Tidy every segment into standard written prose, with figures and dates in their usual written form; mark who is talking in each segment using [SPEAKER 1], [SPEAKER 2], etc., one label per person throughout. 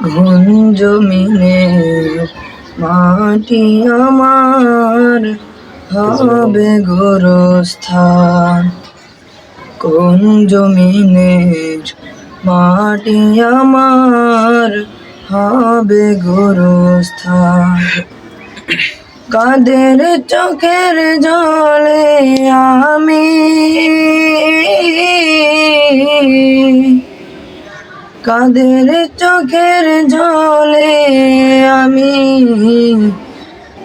[SPEAKER 1] ঘন জমিনের মাটি আমার হবে গোরস্থান। কোন জমিনের মাটি আমার হবে গোরস্থান। কাদের চোখের জলে আমি কাদের চোখের জলে আমি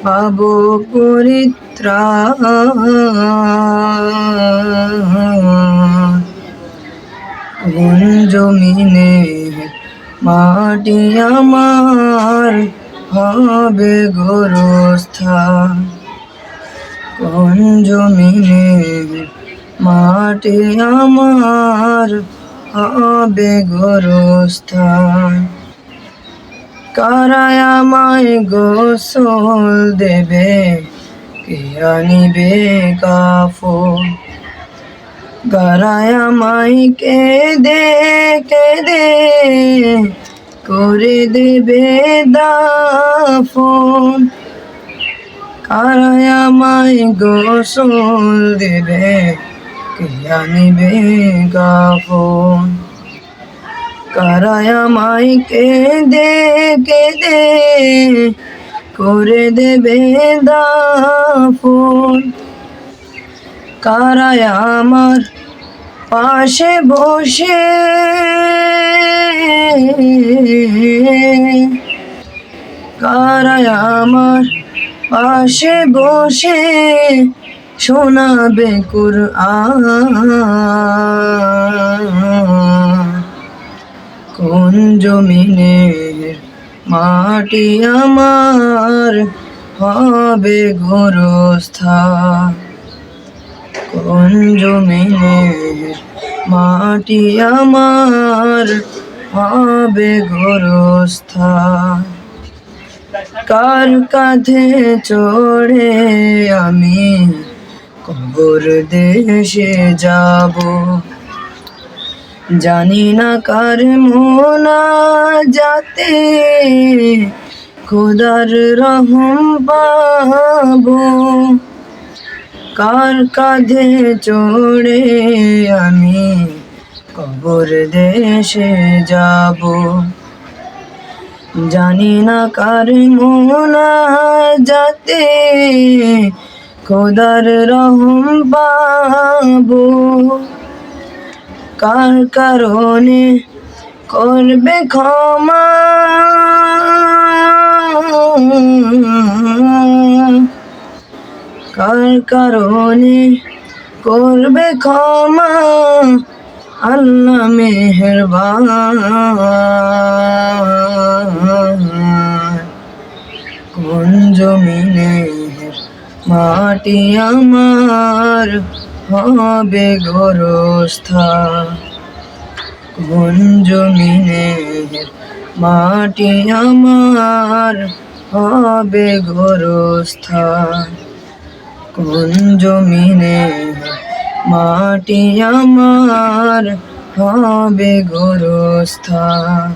[SPEAKER 1] পাবো পরিত্রাণ। কোন জমিনের মাটি আমার হবে গোরস্থান। কোন জমিনের মাটি আমার হবে গোরস্থান। কারা আমায় গোসল দেবে, কে আনিবে কাফন। কারা আমায় কেঁদে কেঁদে করে দেবে দাফন। কারা আমায় গোসল দেবে, কে আনিবে কাফন। কারা আমায় কেঁদে কেঁদে করে দেবে দাফন। কারা আমার পাশে বসে কারা আমার পাশে বসে শোনাবে কুরআন। কোন জমিনের মাটি আমার হবে গোরস্থান। কোন জমিনের মাটি আমার হবে গোরস্থান। কার কাঁধে চড়ে আমি কবর দেশে যাব, জানি না কার মোনাজাতে খোদার রহম পাবো। কার কাঁধে চড়ে আমি কবর দেশে যাব, জানি না কার মোনাজাতে খোদার রহম পাবো। কার কারণে করবে ক্ষমা, কার কারণে করবে ক্ষমা আল্লাহ মেহেরবান। কোন জমিনের মাটি আমার হবে গোরস্থান। কোন জমিনের মাটি আমার হবে গোরস্থান। কোন জমিনের মাটি আমার হবে গোরস্থান।